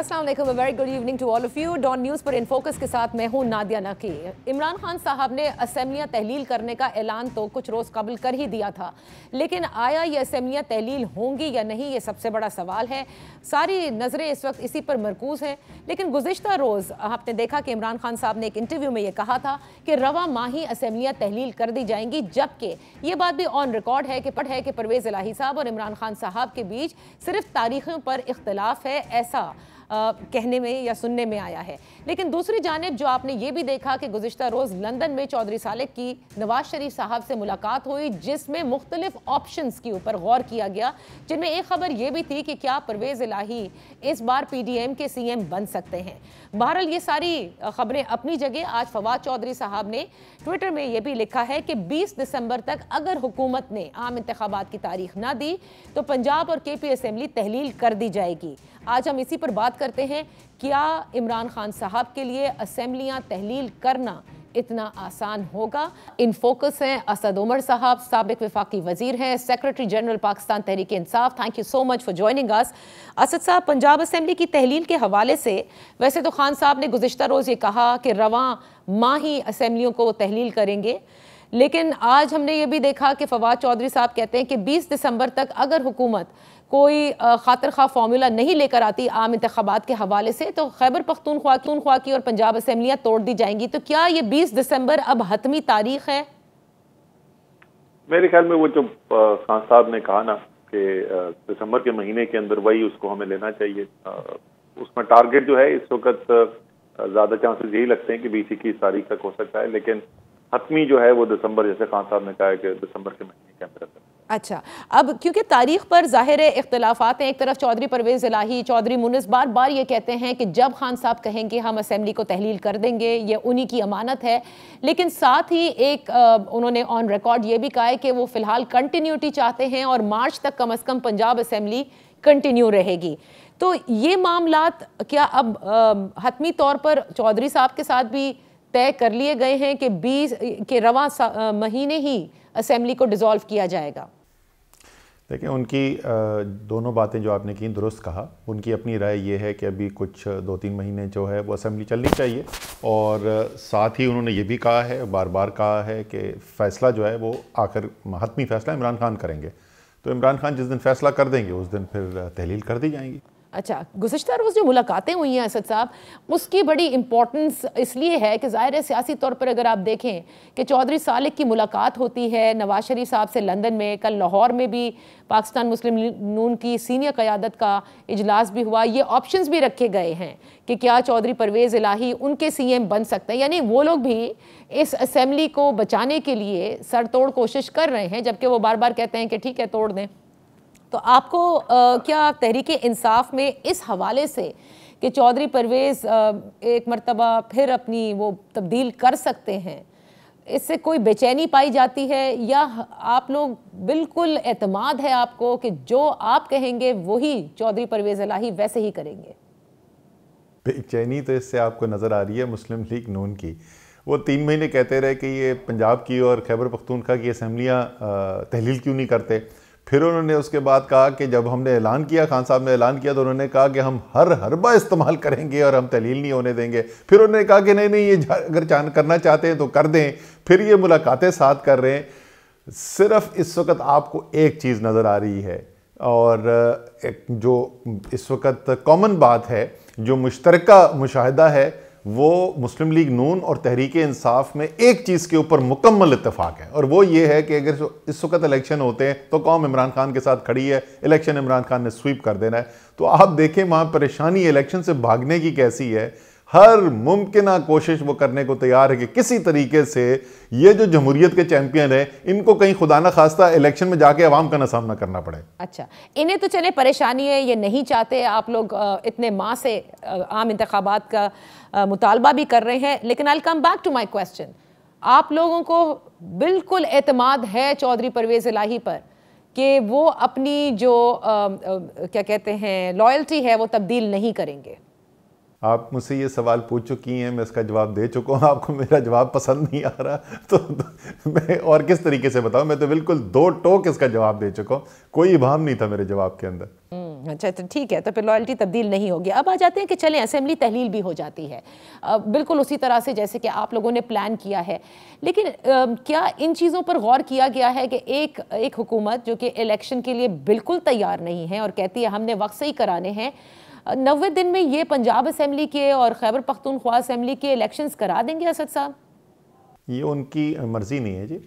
अस्सलाम वालेकुम, very good evening to all of you. Dawn news पर इन फोकस के साथ मैं हूं नादिया नकी। इमरान खान साहब ने असेंबलियां तहलील करने का ऐलान तो कुछ रोज़ कबल कर ही दिया था, लेकिन आया ये असेंबलियां तहलील होंगी या नहीं, ये सबसे बड़ा सवाल है। सारी नज़रें इस वक्त इसी पर मरकूज़ हैं। लेकिन गुज़िश्ता रोज़ आपने देखा कि इमरान खान साहब ने एक इंटरव्यू में ये कहा था कि रवा माही असेंबलियां तहलील कर दी जाएंगी, जबकि ये बात भी ऑन रिकॉर्ड है कि परवेज़ इलाही साहब और इमरान खान साहब के बीच सिर्फ तारीखों पर इख्तलाफ है, ऐसा कहने में या सुनने में आया है। लेकिन दूसरी जानिब जो आपने ये भी देखा कि गुज़िश्ता रोज़ लंदन में चौधरी सालेक की नवाज शरीफ साहब से मुलाकात हुई, जिसमें मुख्तलिफ ऑप्शंस के ऊपर गौर किया गया, जिनमें एक खबर ये भी थी कि क्या परवेज़ इलाही इस बार PDM के CM बन सकते हैं। बहरहाल ये सारी खबरें अपनी जगह। आज फवाद चौधरी साहब ने ट्विटर में ये भी लिखा है कि 20 दिसंबर तक अगर हुकूमत ने आम इंतखाबात की तारीख ना दी तो पंजाब और KP असेंबली तहलील कर दी जाएगी। आज हम इसी पर बात करते हैं, क्या इमरान खान साहब के लिए असेंबलियां तहलील करना इतना आसान होगा। इन फोकस हैं असद उमर साहब, साबिक वफाकी वजीर हैं, secretary general Pakistan Tehreek Insaf. Thank you so much for joining अस। असद साहब, पंजाब असेंबली की तहलील के हवाले से वैसे तो खान साहब ने गुज़िश्ता रोज़ ये कहा कि रवां माह ही असेंबलियों को तहलील करेंगे, लेकिन आज हमने ये भी देखा कि फवाद चौधरी साहब कहते हैं कि 20 दिसंबर तक अगर हुकूमत कोई खातिर खा फार्मूला नहीं लेकर आती आम इंतखाबात के हवाले से तो खैबर पख्तूनख्वा की और पंजाब असेंबलियां तोड़ दी जाएंगी। तो क्या ये 20 दिसंबर अब हतमी तारीख है? मेरे ख्याल में वो जो खान साहब ने कहा ना कि दिसंबर के महीने के अंदर, वही उसको हमें लेना चाहिए। उसमें टारगेट जो है इस वक्त ज्यादा चांसेस यही लगते हैं कि 20-21 तारीख तक हो सकता है, लेकिन हतमी जो है वो दिसंबर, जैसे खान साहब ने कहा है कि दिसंबर के महीने के अंदर। अच्छा, अब क्योंकि तारीख पर जाहिर है इख्तलाफात हैं। एक तरफ चौधरी परवेज़ इलाही, चौधरी मुनिस बार बार ये कहते हैं कि जब खान साहब कहेंगे हम असेंबली को तहलील कर देंगे, ये उन्हीं की अमानत है। लेकिन साथ ही एक उन्होंने ऑन रिकॉर्ड ये भी कहा है कि वो फ़िलहाल कंटिन्यूटी चाहते हैं और मार्च तक कम अज़ कम पंजाब असेंबली कंटिन्यू रहेगी। तो ये मामलात क्या अब हतमी तौर पर चौधरी साहब के साथ भी तय कर लिए गए हैं कि 20 के रवां महीने ही असेंबली को डिसॉल्व किया जाएगा? देखिए, उनकी दोनों बातें जो आपने की दुरुस्त कहा। उनकी अपनी राय ये है कि अभी कुछ 2-3 महीने जो है वो असेंबली चलनी चाहिए, और साथ ही उन्होंने ये भी कहा है, बार बार कहा है कि फ़ैसला जो है वो आखिर हतमी फ़ैसला इमरान खान करेंगे। तो इमरान खान जिस दिन फ़ैसला कर देंगे उस दिन फिर तहलील कर दी जाएंगी। अच्छा, गुज़िश्ता रोज़ जो मुलाकातें हुई हैं असद साहब, उसकी बड़ी इंपॉर्टेंस इसलिए है कि ज़ाहिर है सियासी तौर पर अगर आप देखें कि चौधरी सालेक की मुलाकात होती है नवाज शरीफ साहब से लंदन में, कल लाहौर में भी पाकिस्तान मुस्लिम नून की सीनियर क़यादत का इजलास भी हुआ। ये ऑप्शंस भी रखे गए हैं कि क्या चौधरी परवेज़ इलाही उनके CM बन सकते हैं, यानी वो लोग भी इस असेंबली को बचाने के लिए सरतोड़ कोशिश कर रहे हैं, जबकि वो बार बार कहते हैं कि ठीक है तोड़ दें। तो आपको क्या तहरीक इंसाफ में इस हवाले से कि चौधरी परवेज़ एक मरतबा फिर अपनी वो तब्दील कर सकते हैं, इससे कोई बेचैनी पाई जाती है, या आप लोग बिल्कुल एतमाद है आपको कि जो आप कहेंगे वही चौधरी परवेज़ इलाही वैसे ही करेंगे? बेचैनी तो इससे आपको नज़र आ रही है मुस्लिम लीग नून की। वो 3 महीने कहते रहे कि ये पंजाब की और खैबर पख्तूनख्वा की असेंबलियाँ तहलील क्यों नहीं करते। फिर उन्होंने उसके बाद कहा कि जब हमने ऐलान किया, खान साहब ने ऐलान किया, तो उन्होंने कहा कि हम हर हरबा इस्तेमाल करेंगे और हम तहलील नहीं होने देंगे। फिर उन्होंने कहा कि नहीं ये अगर करना चाहते हैं तो कर दें। फिर ये मुलाकातें साथ कर रहे हैं। सिर्फ इस वक्त आपको एक चीज़ नज़र आ रही है, और एक जो इस वक्त कॉमन बात है, जो मुश्तरका मुशाहिदा है, वो मुस्लिम लीग नून और तहरीक इंसाफ में एक चीज़ के ऊपर मुकम्मल इत्तेफाक है, और वो ये है कि अगर इस वक्त इलेक्शन होते हैं तो कौम इमरान खान के साथ खड़ी है। इलेक्शन इमरान खान ने स्वीप कर देना है। तो आप देखें वहाँ परेशानी इलेक्शन से भागने की कैसी है। हर मुमकिन कोशिश वो करने को तैयार है कि किसी तरीके से ये जो जमहूरियत के चैंपियन है, इनको कहीं खुदा ना खास्ता इलेक्शन में जाके अवाम का ना सामना करना पड़े। अच्छा, इन्हें तो चले परेशानी है, ये नहीं चाहते आप लोग इतने माह से आम इंतखाबात का मुतालबा भी कर रहे हैं, लेकिन I will come back to my question. आप लोगों को बिल्कुल एतमाद है चौधरी परवेज़ इलाही पर कि वो अपनी जो क्या कहते हैं लॉयल्टी है वो तब्दील नहीं करेंगे? आप मुझसे ये सवाल पूछ चुकी हैं, मैं इसका जवाब दे चुका हूँ। आपको मेरा जवाब पसंद नहीं आ रहा तो मैं और किस तरीके से बताऊँ। मैं तो बिल्कुल दो टोक इसका जवाब दे चुका हूँ, कोई इबाम नहीं था मेरे जवाब के अंदर। अच्छा, तो ठीक है, तो फिर लॉयल्टी तब्दील नहीं होगी। अब आ जाते हैं कि चलें असेंबली तहलील भी हो जाती है बिल्कुल उसी तरह से जैसे कि आप लोगों ने प्लान किया है, लेकिन क्या इन चीज़ों पर गौर किया गया है कि एक हुकूमत जो कि इलेक्शन के लिए बिल्कुल तैयार नहीं है और कहती है हमने वक्त से ही कराने हैं, 90 दिन में ये पंजाब असेंबली के और खैबर पख्तूनख्वा असेंबली के इलेक्शंस करा देंगे असद साहब? ये उनकी मर्ज़ी नहीं है जी,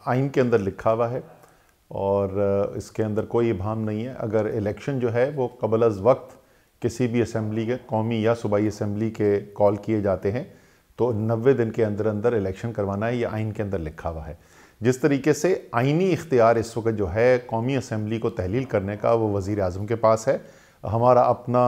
आइन के अंदर लिखा हुआ है और इसके अंदर कोई इबाहम नहीं है। अगर इलेक्शन जो है वो क़ब्ल अज़ वक्त किसी भी असेंबली के, कौमी या सूबाई असेंबली के कॉल किए जाते हैं तो 90 दिन के अंदर अंदर इलेक्शन करवाना है, ये आइन के अंदर लिखा हुआ है। जिस तरीके से आइनी इख्तियार इस वक्त जो है कौमी असेंबली को तहलील करने का वो वज़ीर आज़म के पास है। हमारा अपना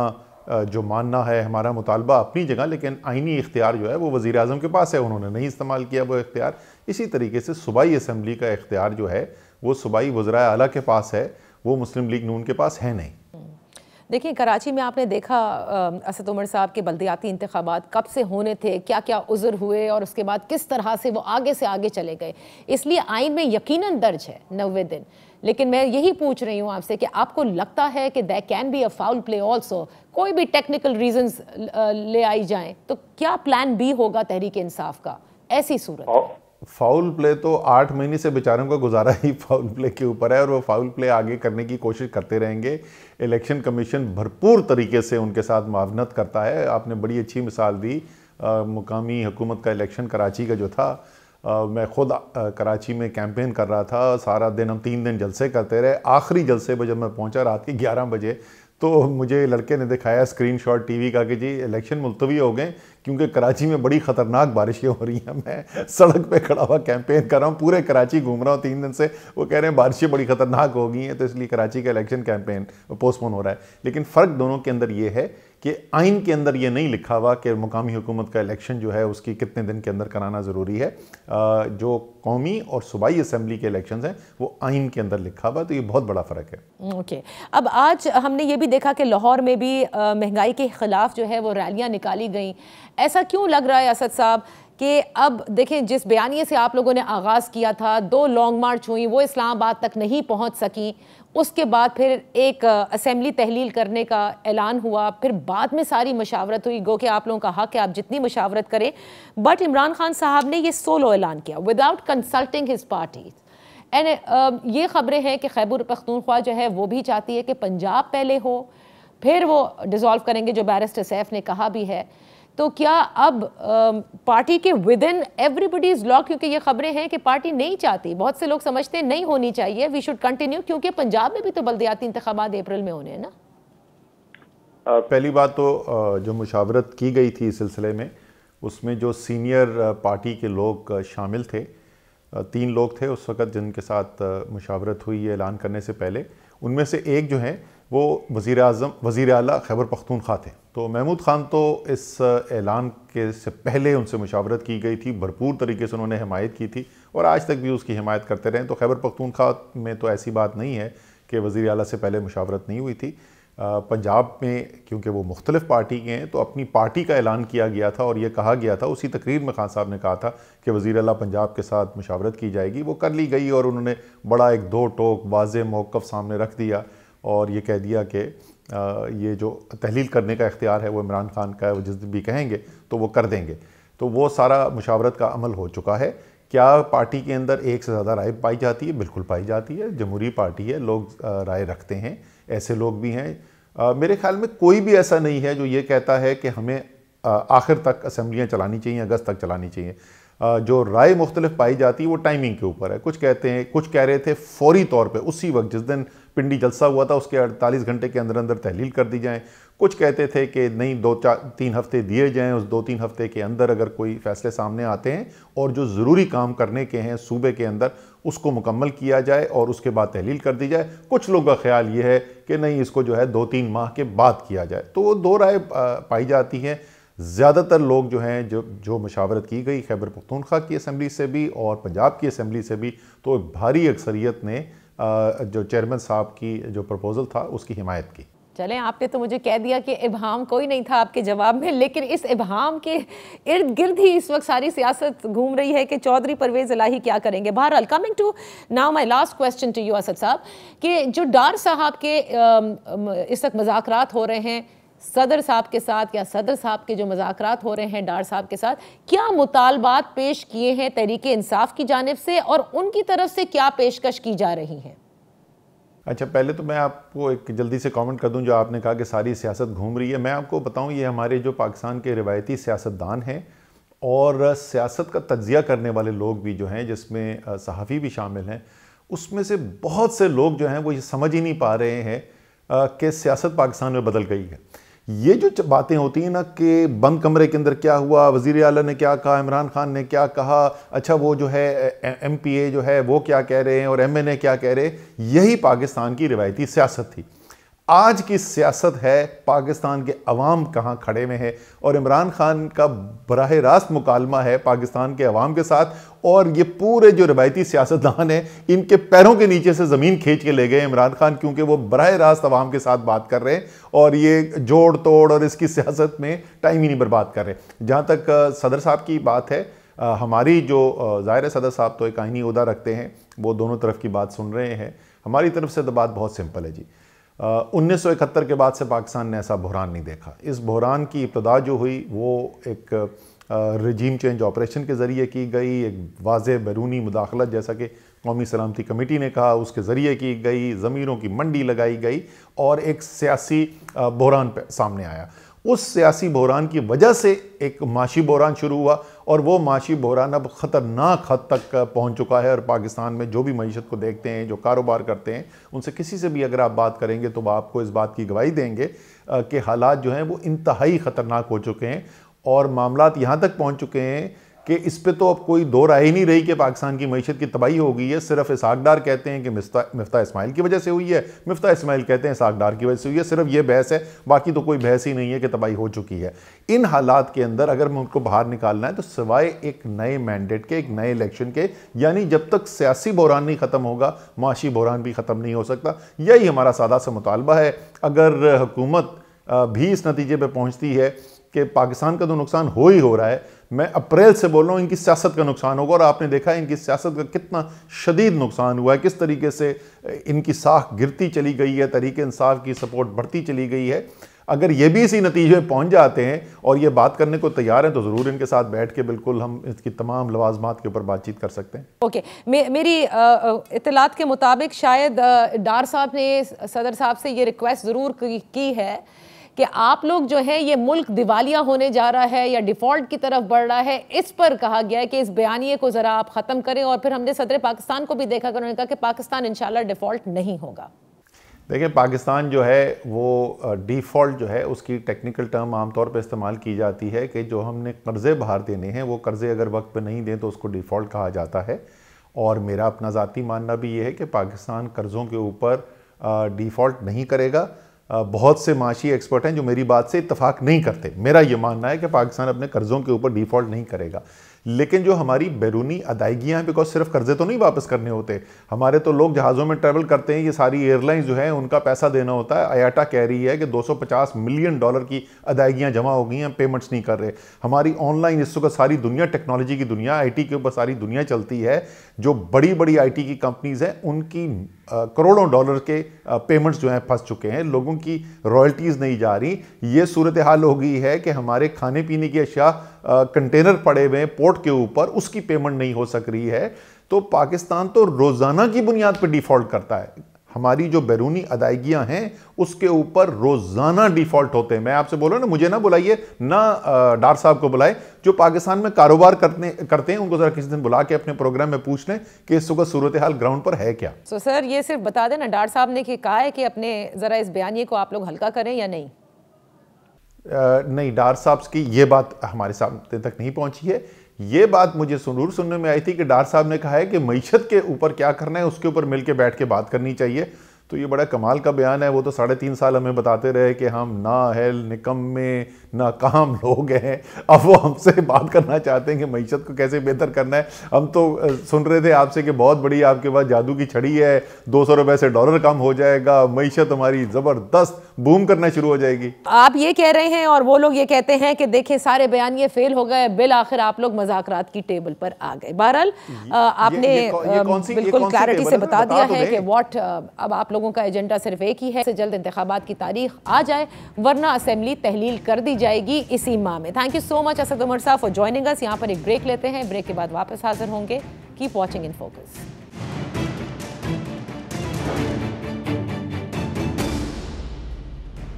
जो मानना है, हमारा मुतालबा अपनी जगह, लेकिन आइनी इख्तियार जो है वो वज़ीर आज़म के पास है, उन्होंने नहीं इस्तेमाल किया वो इख्तियार। इसी तरीके से सूबाई असेंबली का इख्तियार जो है वो सूबाई वज़राए आला के पास है, वो मुस्लिम लीग नून के पास है नहीं। देखिए, कराची में आपने देखा असद उमर साहब के बल्दियाती इंतखाबात कब से होने थे, क्या क्या उज़र हुए और उसके बाद किस तरह से वो आगे से आगे चले गए। इसलिए आइन में यकीनन दर्ज है 90 दिन, लेकिन मैं यही पूछ रही हूँ आपसे कि आपको लगता है कि that can be a foul play also, कोई भी टेक्निकल रीजंस ले आई जाएं तो क्या प्लान बी होगा तहरीक इंसाफ का ऐसी सूरत? फाउल प्ले तो 8 महीने से बेचारों का गुजारा ही फाउल प्ले के ऊपर है और वो फाउल प्ले आगे करने की कोशिश करते रहेंगे। इलेक्शन कमीशन भरपूर तरीके से उनके साथ मुआवनत करता है। आपने बड़ी अच्छी मिसाल दी, मुकामी हुकूमत का इलेक्शन कराची का जो था, मैं ख़ुद कराची में कैंपेन कर रहा था, सारा दिन हम 3 दिन जलसे करते रहे। आखिरी जलसे पर जब मैं पहुंचा रात के 11 बजे तो मुझे लड़के ने दिखाया स्क्रीनशॉट टीवी का कि जी इलेक्शन मुलतवी हो गए क्योंकि कराची में बड़ी ख़तरनाक बारिशें हो रही हैं। मैं सड़क पे खड़ा हुआ कैंपेन कर रहा हूँ, पूरे कराची घूम रहा हूँ 3 दिन से, वो कह रहे हैं बारिशें बड़ी ख़तरनाक हो गई हैं तो इसलिए कराची का इलेक्शन कैंपेन पोस्टपोन हो रहा है। लेकिन फ़र्क दोनों के अंदर ये है कि आइन के अंदर ये नहीं लिखा हुआ कि मुकामी हुकूमत का इलेक्शन जो है उसकी कितने दिन के अंदर कराना ज़रूरी है। जो कौमी और सूबाई असेंबली के इलेक्शन हैं वो आइन के अंदर लिखा हुआ, तो ये बहुत बड़ा फ़र्क है। ओके, अब आज हमने ये भी देखा कि लाहौर में भी महंगाई के ख़िलाफ़ जो है वो रैलियाँ निकाली गई। ऐसा क्यों लग रहा है असद साहब कि अब देखें, जिस बयानिए से आप लोगों ने आगाज़ किया था, 2 लॉन्ग मार्च हुई, वो इस्लामाबाद तक नहीं पहुंच सकी, उसके बाद फिर एक असेंबली तहलील करने का ऐलान हुआ, फिर बाद में सारी मशावरत हुई, गो कि आप लोगों का हक है आप जितनी मशावरत करें, बट इमरान खान साहब ने ये सोलो ऐलान किया without consulting his party. And ये खबरें हैं कि खैबर पख्तूनख्वा जो है वो भी चाहती है कि पंजाब पहले हो, फिर वो डिज़ोल्व करेंगे, जो बैरिस्टर सैफ ने कहा भी है। तो क्या अब पार्टी के with in everybody is law, क्योंकि ये खबरें हैं कि पार्टी नहीं चाहती, बहुत से लोग समझते हैं नहीं होनी चाहिए, वी शुड कंटिन्यू, क्योंकि पंजाब में भी तो बल्दियाती इंतखाबात अप्रैल में होने हैं ना। पहली बात तो जो मुशावरत की गई थी इस सिलसिले में, उसमें जो सीनियर पार्टी के लोग शामिल थे, 3 लोग थे उस वक़्त जिनके साथ मुशावरत हुई ये ऐलान करने से पहले। उनमें से एक जो है वो वज़ीर आला खैबर पख्तूनख्वा थे। तो महमूद ख़ान तो इस ऐलान के से पहले उनसे मुशावरत की गई थी, भरपूर तरीके से उन्होंने हिमायत की थी और आज तक भी उसकी हिमायत करते रहे। तो खैबर पख्तूनख्वा में तो ऐसी बात नहीं है कि वज़ीर आला से पहले मुशावरत नहीं हुई थी। पंजाब में क्योंकि वो मुख्तलिफ पार्टी के हैं तो अपनी पार्टी का ऐलान किया गया था और ये कहा गया था, उसी तकरीर में खान साहब ने कहा था कि वज़ीर आला पंजाब के साथ मुशावरत की जाएगी। वो कर ली गई और उन्होंने बड़ा एक 2 टोक वाज़ेह मौक़िफ़ सामने रख दिया और ये कह दिया कि ये जो तहलील करने का इख्तियार है वो इमरान खान का है, वो जिस दिन भी कहेंगे तो वो कर देंगे। तो वो सारा मुशावरत का अमल हो चुका है। क्या पार्टी के अंदर एक से ज़्यादा राय पाई जाती है? बिल्कुल पाई जाती है। जमहूरी पार्टी है, लोग राय रखते हैं, ऐसे लोग भी हैं। मेरे ख्याल में कोई भी ऐसा नहीं है जो ये कहता है कि हमें आखिर तक असम्बलियाँ चलानी चाहिए, अगस्त तक चलानी चाहिए। जो राय मुख्तलिफ पाई जाती है वो टाइमिंग के ऊपर है। कुछ कहते हैं, कुछ कह रहे थे फौरी तौर पे उसी वक्त जिस दिन पिंडी जलसा हुआ था उसके 48 घंटे के अंदर अंदर तहलील कर दी जाए। कुछ कहते थे कि नहीं 2-3 हफ्ते दिए जाएं, उस 2-3 हफ्ते के अंदर अगर कोई फैसले सामने आते हैं और जो ज़रूरी काम करने के हैं सूबे के अंदर उसको मुकम्मल किया जाए और उसके बाद तहलील कर दी जाए। कुछ लोगों का ख्याल ये है कि नहीं, इसको जो है 2-3 माह के बाद किया जाए। तो वो 2 राय पाई जाती हैं। ज़्यादातर लोग जो हैं जो मशावरत की गई खैबर पख्तूनख्वा की असम्बली से भी और पंजाब की असम्बली से भी, तो भारी अक्सरियत ने जो चेयरमैन साहब की जो प्रपोज़ल था उसकी हिमायत की। चलें, आपने तो मुझे कह दिया कि इबहाम कोई नहीं था आपके जवाब में, लेकिन इस इबहाम के इर्द गिर्द ही इस वक्त सारी सियासत घूम रही है कि चौधरी परवेज इलाही क्या करेंगे। बहरहाल, coming to now my last question to you Asad साहब, कि जो डार साहब के इस वक्त मुज़ाकरात हो रहे हैं सदर साहब के साथ, या सदर साहब के जो मुज़ाकरात हो रहे हैं डार साहब के साथ, क्या मुतालबात पेश किए हैं तहरीक इंसाफ की जानिब से और उनकी तरफ से क्या पेशकश की जा रही है? अच्छा, पहले तो मैं आपको एक जल्दी से कमेंट कर दूं, जो आपने कहा कि सारी सियासत घूम रही है। मैं आपको बताऊं, ये हमारे जो पाकिस्तान के रिवायती सियासतदान हैं और सियासत का तज्जिया करने वाले लोग भी जो हैं, जिसमें सहाफ़ी भी शामिल हैं, उसमें से बहुत से लोग जो हैं वो ये समझ ही नहीं पा रहे हैं कि सियासत पाकिस्तान में बदल गई है। ये जो बातें होती हैं ना कि बंद कमरे के अंदर क्या हुआ, वज़ीर आला ने क्या कहा, इमरान खान ने क्या कहा, अच्छा वो जो है MPA जो है वो क्या कह रहे हैं और MNA क्या कह रहे हैं, यही पाकिस्तान की रिवायती सियासत थी। आज की सियासत है पाकिस्तान के अवाम कहाँ खड़े में है, और इमरान खान का बराह रास्त मुकालमा है पाकिस्तान के अवाम के साथ, और ये पूरे जो रिवायती सियासतदान हैं इनके पैरों के नीचे से ज़मीन खींच के ले गए इमरान खान, क्योंकि वो बराह रास्त अवाम के साथ बात कर रहे हैं और ये जोड़ तोड़ और इसकी सियासत में टाइम ही नहीं बर्बाद कर रहे। जहाँ तक सदर साहब की बात है, हमारी जो ज़ाहिर सदर साहब तो एक आईनी ओहदा रखते हैं, वो दोनों तरफ की बात सुन रहे हैं। हमारी तरफ से तो बात बहुत सिंपल है जी। 1971 के बाद से पाकिस्तान ने ऐसा बहरान नहीं देखा। इस बहरान की इब्तदा जो हुई वो एक रजीम चेंज ऑपरेशन के ज़रिए की गई, एक वाज़े बैरूनी मुदाखलत जैसा कि कौमी सलामती कमेटी ने कहा उसके ज़रिए की गई, ज़मीरों की मंडी लगाई गई और एक सियासी बहरान सामने आया। उस सियासी बहरान की वजह से एक माशी बहरान शुरू हुआ और वो माशी बहरान अब ख़तरनाक हद तक पहुंच चुका है। और पाकिस्तान में जो भी मईशत को देखते हैं, जो कारोबार करते हैं, उनसे किसी से भी अगर आप बात करेंगे तो वो आपको इस बात की गवाही देंगे कि हालात जो हैं वो इंतहाई ख़तरनाक हो चुके हैं और मामलात यहाँ तक पहुँच चुके हैं कि इस पे तो अब कोई दो राय ही नहीं रही कि पाकिस्तान की मईशत की तबाही हो गई है। सिर्फ इसहाक डार कहते हैं कि मिफ्ता इस्माइल की वजह से हुई है, मिफ्ता इस्माइल कहते हैं इसहाक डार की वजह से हुई है। सिर्फ ये बहस है, बाकी तो कोई बहस ही नहीं है कि तबाही हो चुकी है। इन हालात के अंदर अगर मुल्क को बाहर निकालना है तो सिवाय एक नए मैंडेट के, एक नए इलेक्शन के, यानी जब तक सियासी बहरान नहीं ख़त्म होगा माशी बहरान भी ख़त्म नहीं हो सकता। यही हमारा सादा सा मुतालबा है। अगर हुकूमत भी इस नतीजे पर पहुँचती है कि पाकिस्तान का तो नुकसान हो ही हो रहा है, मैं अप्रैल से बोल रहा हूँ इनकी सियासत का नुकसान होगा। और आपने देखा है इनकी सियासत का कितना शदीद नुकसान हुआ है, किस तरीके से इनकी साख गिरती चली गई है, तहरीक इंसाफ की सपोर्ट बढ़ती चली गई है। अगर ये भी इसी नतीजे में पहुँच जाते हैं और ये बात करने को तैयार हैं तो ज़रूर इनके साथ बैठ के बिल्कुल हम इसकी तमाम लवाजमात के ऊपर बातचीत कर सकते हैं। ओके, मेरी इत्तलात के मुताबिक शायद डार साहब ने सदर साहब से ये रिक्वेस्ट ज़रूर की है कि आप लोग जो है ये मुल्क दिवालिया होने जा रहा है या डिफ़ॉल्ट की तरफ बढ़ रहा है, इस पर कहा गया है कि इस बयानिए को ज़रा आप ख़त्म करें। और फिर हमने सदर पाकिस्तान को भी देखा कि उन्होंने कहा कि पाकिस्तान इंशाल्लाह डिफ़ॉल्ट नहीं होगा। देखिए, पाकिस्तान जो है वो डिफ़ॉल्ट जो है उसकी टेक्निकल टर्म आमतौर पर इस्तेमाल की जाती है कि जो हमने कर्ज़े बाहर देने हैं वो कर्ज़े अगर वक्त पर नहीं दें तो उसको डिफ़ॉल्ट कहा जाता है। और मेरा अपना ज़ाती मानना भी ये है कि पाकिस्तान कर्ज़ों के ऊपर डिफ़ॉल्ट नहीं करेगा। बहुत से माशी एक्सपर्ट हैं जो मेरी बात से इत्तफाक नहीं करते। मेरा ये मानना है कि पाकिस्तान अपने कर्ज़ों के ऊपर डिफ़ॉल्ट नहीं करेगा, लेकिन जो हमारी बैरूनी अदायगियाँ हैं, बिकॉज सिर्फ कर्जे तो नहीं वापस करने होते, हमारे तो लोग जहाज़ों में ट्रैवल करते हैं, ये सारी एयरलाइंस जो है उनका पैसा देना होता है। आयाटा कह रही है कि $250 मिलियन की अदायगियाँ जमा हो गई हैं, पेमेंट्स नहीं कर रहे। हमारी ऑनलाइन इस वक्त सारी दुनिया, टेक्नोलॉजी की दुनिया, IT के ऊपर सारी दुनिया चलती है। जो बड़ी बड़ी IT की कंपनीज़ हैं उनकी करोड़ों डॉलर के पेमेंट्स जो हैं फंस चुके हैं, लोगों की रॉयल्टीज़ नहीं जा रही। ये सूरत हाल हो गई है कि हमारे खाने पीने की अशिया कंटेनर पड़े हुए पोर्ट के ऊपर, उसकी पेमेंट नहीं हो सक रही है। तो पाकिस्तान तो रोज़ाना की बुनियाद पर डिफ़ॉल्ट करता है। हमारी जो बैरूनी अदायगियां हैं उसके ऊपर रोज़ाना डिफ़ॉल्ट होते हैं। मैं आपसे बोल रहा हूं ना, मुझे ना बुलाइए, ना डार साहब को बुलाए, जो पाकिस्तान में कारोबार करते हैं उनको ज़रा किसी दिन बुला के अपने प्रोग्राम में पूछ लें कि इस वक्त सूरत हाल ग्राउंड पर है क्या। सो सर, ये सिर्फ बता देना, डार साहब ने कहा है कि अपने ज़रा इस बयानिए को आप लोग हल्का करें या नहीं? नहीं, डार साहब की ये बात हमारे सामने तक नहीं पहुंची है। ये बात मुझे जरूर सुनने में आई थी कि डार साहब ने कहा है कि मईशत के ऊपर क्या करना है उसके ऊपर मिलकर बैठ के बात करनी चाहिए। तो ये बड़ा कमाल का बयान है। वो तो 3.5 साल हमें बताते रहे कि हम ना अहल, निकम्मे, नाकाम लोग हैं। अब वो हमसे बात करना चाहते हैं कि मईशत को कैसे बेहतर करना है। हम तो सुन रहे थे आपसे कि बहुत बड़ी आपके पास जादू की छड़ी है, 200 रुपए से डॉलर कम हो जाएगा, मईशत हमारी ज़बरदस्त बूम करना शुरू हो जाएगी। आप ये कह रहे हैं और वो लोग ये कहते हैं कि देखिए सारे बयान ये फेल हो गए, बिल आखिर आप लोग मज़ाकरात की टेबल पर आ गए। बहरहाल आपने बिल्कुल क्लैरिटी से बता दिया है कि व्हाट अब आप लोगों का एजेंडा सिर्फ एक ही है, जल्द इंतखाबात की तारीख आ जाए, वरना असेंबली तहलील कर दी जाएगी इसी माह में। Thank you so much Asad Umar साहब फॉर जॉइनिंग अस। यहाँ पर एक ब्रेक लेते हैं, ब्रेक के बाद वापस हाजिर होंगे। Keep watching in focus.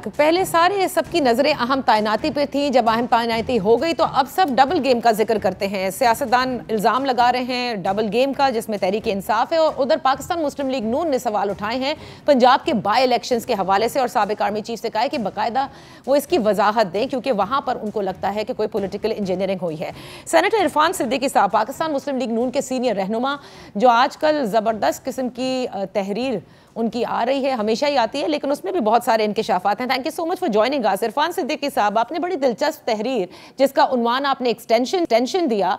पहले सारे सबकी नजरें अहम तैनाती पे थी, जब अहम तैनाती हो गई तो अब सब डबल गेम का जिक्र करते हैं। सियासतदान इल्ज़ाम लगा रहे हैं डबल गेम का, जिसमें तहरीक इंसाफ है, और उधर पाकिस्तान मुस्लिम लीग नून ने सवाल उठाए हैं पंजाब के बाई इलेक्शंस के हवाले से, और साबिक आर्मी चीफ से कहा है कि बाकायदा वो इसकी वजाहत दें, क्योंकि वहाँ पर उनको लगता है कि कोई पॉलिटिकल इंजीनियरिंग हुई है। सेनेटर इरफान सिद्दीकी साहब, पाकिस्तान मुस्लिम लीग नून के सीनियर रहनुमा, जो आजकल ज़बरदस्त किस्म की तहरीर उनकी आ रही है, हमेशा ही आती है, लेकिन उसमें भी बहुत सारे इंकशाफात हैं। Thank you so much for joining us. Irfan Siddiqui साहब, आपने बड़ी दिलचस्प तहरीर, जिसका उन्वान आपने एक्सटेंशन दिया,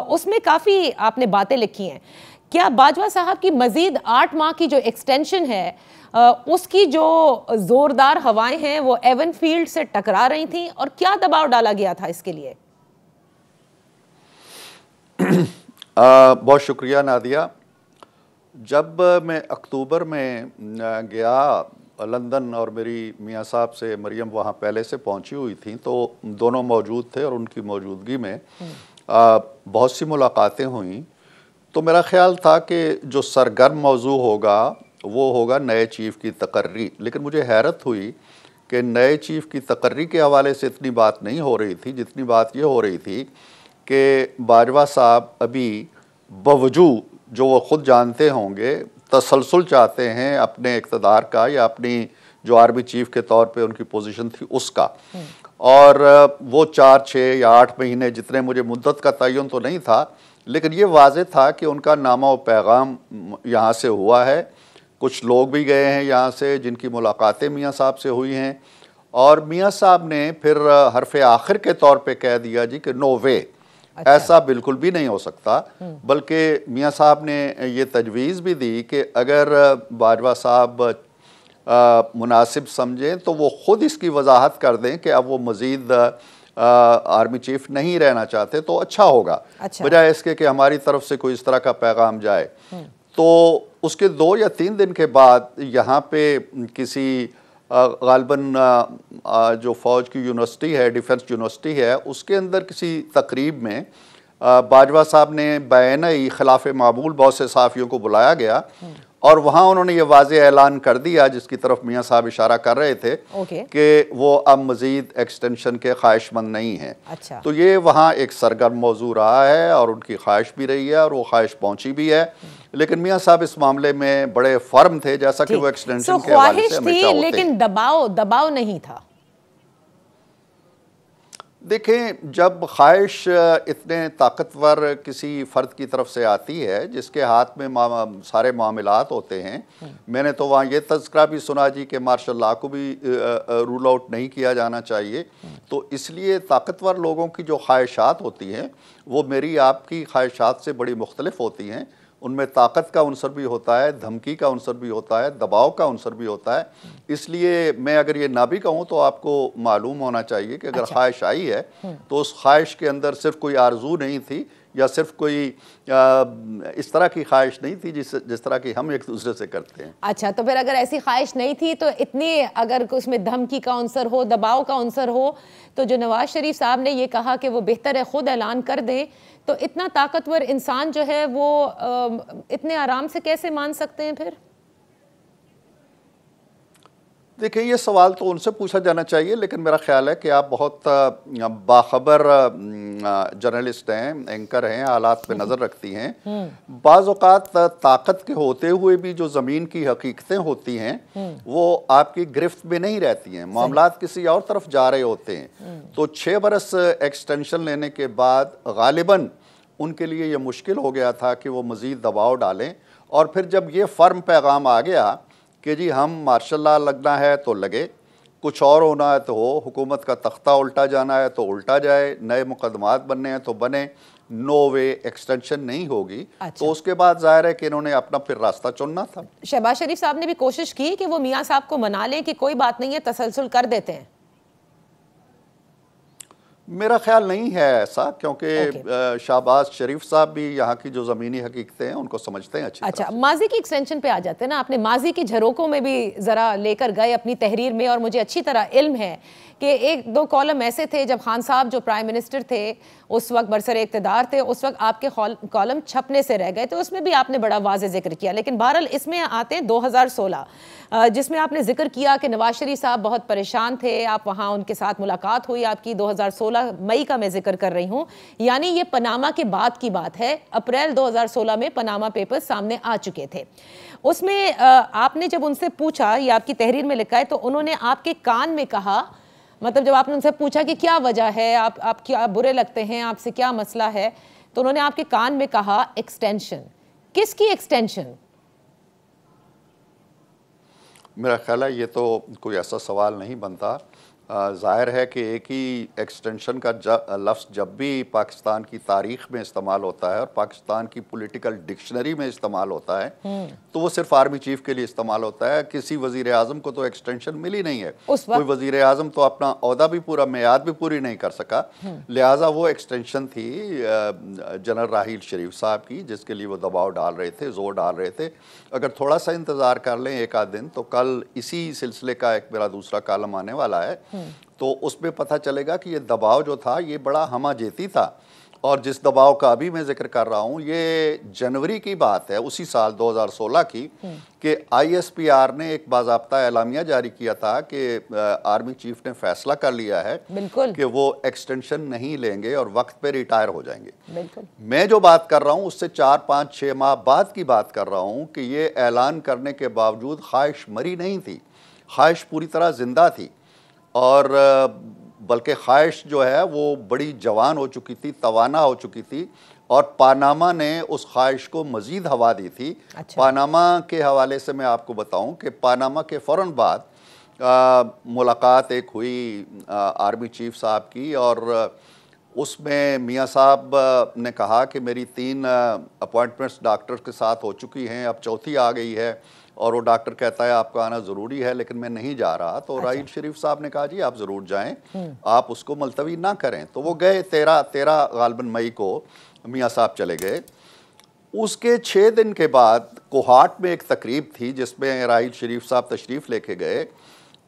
उसमें काफ़ी आपने बातें लिखी हैं। क्या बाजवा साहब की मजीद 8 माह की जो एक्सटेंशन है, उसकी जो ज़ोरदार हवाएं हैं वो एवन फील्ड से टकरा रही थी, और क्या दबाव डाला गया था इसके लिए? बहुत शुक्रिया नादिया। जब मैं अक्टूबर में गया लंदन और मेरी मियाँ साहब से मरियम वहाँ पहले से पहुँची हुई थी, तो दोनों मौजूद थे और उनकी मौजूदगी में बहुत सी मुलाकातें हुई। तो मेरा ख्याल था कि जो सरगर्म मौजू होगा वो होगा नए चीफ़ की तकर्री। लेकिन मुझे हैरत हुई कि नए चीफ़ की तकर्री के हवाले से इतनी बात नहीं हो रही थी, जितनी बात ये हो रही थी कि बाजवा साहब अभी बावजूद जो वो ख़ुद जानते होंगे तसलसल चाहते हैं अपने इक़्तिदार का, या अपनी जो आर्मी चीफ़ के तौर पे उनकी पोजीशन थी उसका, और वो 4, 6 या 8 महीने, जितने मुझे मुद्दत का तयन तो नहीं था, लेकिन ये वाज़ेह था कि उनका नामा व पैगाम यहाँ से हुआ है। कुछ लोग भी गए हैं यहाँ से जिनकी मुलाकातें मियाँ साहब से हुई हैं, और मियाँ साहब ने फिर हरफ़े आखिर के तौर पे कह दिया जी कि नो वे, अच्छा, ऐसा बिल्कुल भी नहीं हो सकता। बल्कि मियाँ साहब ने ये तजवीज़ भी दी कि अगर बाजवा साहब मुनासिब समझें तो वो ख़ुद इसकी वजाहत कर दें कि अब वो मज़ीद आर्मी चीफ नहीं रहना चाहते तो अच्छा होगा, अच्छा, बजाय इसके कि हमारी तरफ से कोई इस तरह का पैगाम जाए। तो उसके 2 या 3 दिन के बाद यहाँ पे किसी गालबन जो फ़ौज की यूनिवर्सिटी है, डिफेंस यूनिवर्सिटी है, उसके अंदर किसी तकरीब में बाजवा साहब ने बयान खिलाफ मामूल बहुत से सहाफ़ियों को बुलाया गया, और वहाँ उन्होंने ये वाज़ेह ऐलान कर दिया, जिसकी तरफ मियाँ साहब इशारा कर रहे थे, कि वो अब मज़ीद एक्सटेंशन के ख्वाहिशमंद नहीं हैं। अच्छा। तो ये वहाँ एक सरगर्म मौजू रहा है, और उनकी ख्वाहिश भी रही है, और वो ख्वाहिश पहुँची भी है। लेकिन मियाँ साहब इस मामले में बड़े फर्म थे, जैसा कि वो एक्सटेंशन के हवाले से हमेशा होते हैं। लेकिन दबाव नहीं था। देखें, जब ख्वाहिश इतने ताकतवर किसी फ़र्द की तरफ से आती है जिसके हाथ में सारे मामलात होते हैं, मैंने तो वहाँ ये तज़किरा भी सुना जी कि मार्शल लॉ को भी रूल आउट नहीं किया जाना चाहिए। तो इसलिए ताकतवर लोगों की जो ख्वाहिशात होती हैं वो मेरी आपकी ख्वाहिशात से बड़ी मुख्तलिफ होती हैं। उनमें ताकत का उनसर भी होता है, धमकी का उनसर भी होता है, दबाव का उनसर भी होता है। इसलिए मैं अगर ये ना भी कहूँ तो आपको मालूम होना चाहिए कि अगर ख्वाहिश आई है तो उस ख्वाहिश के अंदर सिर्फ कोई आरजू नहीं थी, या सिर्फ कोई इस तरह की ख्वाहिश नहीं थी जिस तरह की हम एक दूसरे से करते हैं। अच्छा, तो फिर अगर ऐसी ख्वाहिश नहीं थी तो इतनी, अगर उसमें धमकी का उनसर हो, दबाव का उनसर हो, तो जो नवाज शरीफ साहब ने ये कहा कि वो बेहतर है खुद ऐलान कर दें, तो इतना ताकतवर इंसान जो है वो इतने आराम से कैसे मान सकते हैं फिर? देखिए, ये सवाल तो उनसे पूछा जाना चाहिए, लेकिन मेरा ख्याल है कि आप बहुत बाखबर जर्नलिस्ट हैं, एंकर हैं, हालात पे नज़र रखती हैं। बाज़ औक़ात ताकत के होते हुए भी जो ज़मीन की हकीकतें होती हैं वो आपकी गिरफ्त में नहीं रहती हैं, मामलात किसी और तरफ जा रहे होते हैं। तो 6 बरस एक्सटेंशन लेने के बाद गालिबन उनके लिए ये मुश्किल हो गया था कि वो मज़ीद दबाव डालें, और फिर जब ये फ़र्म पैगाम आ गया कि जी हम मार्शल लॉ लगना है तो लगे, कुछ और होना है तो हो, हुकूमत का तख्ता उल्टा जाना है तो उल्टा जाए, नए मुकदमात बनने हैं तो बने, नो वे एक्सटेंशन नहीं होगी। अच्छा। तो उसके बाद जाहिर है कि इन्होंने अपना फिर रास्ता चुनना था। शहबाज शरीफ साहब ने भी कोशिश की कि वो मियां साहब को मना लें कि कोई बात नहीं है, तसलसल कर देते हैं। मेरा ख्याल नहीं है ऐसा, क्योंकि शहबाज शरीफ साहब भी यहाँ की जो ज़मीनी हकीकतें हैं उनको समझते हैं अच्छी अच्छा, तरह से। माजी की एक्सटेंशन पे आ जाते हैं ना। आपने माजी की झरोकों में भी ज़रा लेकर गए अपनी तहरीर में, और मुझे अच्छी तरह इल्म है कि एक दो कॉलम ऐसे थे जब खान साहब जो प्राइम मिनिस्टर थे उस वक्त, बरसरे इक़्तिदार थे, उस वक्त आपके कॉलम छपने से रह गए, तो उसमें भी आपने बड़ा वाज़े जिक्र किया। लेकिन बहरहाल इसमें आते हैं 2016, जिसमें आपने जिक्र किया कि नवाज शरीफ साहब बहुत परेशान थे, आप वहाँ उनके साथ मुलाकात हुई आपकी 2016 मई का मैं जिक्र कर रही हूँ, यानी ये पनामा के बाद की बात है। अप्रैल 2016 में पनामा पेपर्स सामने आ चुके थे। उसमें आपने जब उनसे पूछा, ये आपकी तहरीर में लिखा है, तो उन्होंने आपके कान में कहा, मतलब जब आपने उनसे पूछा कि क्या वजह है, आप क्या बुरे लगते हैं, आपसे क्या मसला है, तो उन्होंने आपके कान में कहा एक्सटेंशन। किसकी एक्सटेंशन? मेरा ख्याल है ये तो कोई ऐसा सवाल नहीं बनता। ज़ाहिर है कि एक ही एक्सटेंशन का लफ्ज़ जब भी पाकिस्तान की तारीख़ में इस्तेमाल होता है और पाकिस्तान की पॉलिटिकल डिक्शनरी में इस्तेमाल होता है तो वो सिर्फ आर्मी चीफ के लिए इस्तेमाल होता है। किसी वज़ीर आज़म को तो एक्सटेंशन मिली नहीं है, कोई वज़ीर आज़म तो अपना ओहदा भी पूरा, मियाद भी पूरी नहीं कर सका, लिहाजा वो एक्सटेंशन थी जनरल राहील शरीफ साहब की, जिसके लिए वो दबाव डाल रहे थे, ज़ोर डाल रहे थे। अगर थोड़ा सा इंतज़ार कर लें एक आध दिन, तो कल इसी सिलसिले का एक मेरा दूसरा कॉलम आने वाला है, तो उसमें पता चलेगा कि ये दबाव जो था ये बड़ा हमाजेती था। और जिस दबाव का अभी मैं जिक्र कर रहा हूँ ये जनवरी की बात है, उसी साल 2016 की, कि ISPR ने एक बाज़ाब्ता एलामिया जारी किया था कि आर्मी चीफ ने फैसला कर लिया है कि वो एक्सटेंशन नहीं लेंगे और वक्त पे रिटायर हो जाएंगे। मैं जो बात कर रहा हूँ उससे 4, 5, 6 माह बाद की बात कर रहा हूँ कि ये ऐलान करने के बावजूद ख्वाहिश मरी नहीं थी, ख्वाहिश पूरी तरह जिंदा थी, और बल्कि ख्वाहिश जो है वो बड़ी जवान हो चुकी थी, तवाना हो चुकी थी, और पानामा ने उस ख्वाहिश को मज़ीद हवा दी थी। अच्छा। पानामा के हवाले से मैं आपको बताऊं कि पानामा के फ़ौरन बाद मुलाकात एक हुई आर्मी चीफ साहब की, और उसमें मियाँ साहब ने कहा कि मेरी 3 अपॉइंटमेंट्स डॉक्टर के साथ हो चुकी हैं, अब चौथी आ गई है, और वो डॉक्टर कहता है आपका आना ज़रूरी है लेकिन मैं नहीं जा रहा। तो राहील शरीफ साहब ने कहा जी आप ज़रूर जाएं, आप उसको मुलतवी ना करें। तो वो गए, 13 गालबन मई को मियाँ साहब चले गए। उसके 6 दिन के बाद कोहाट में एक तकरीब थी जिसमें राहील शरीफ साहब तशरीफ़ लेके गए,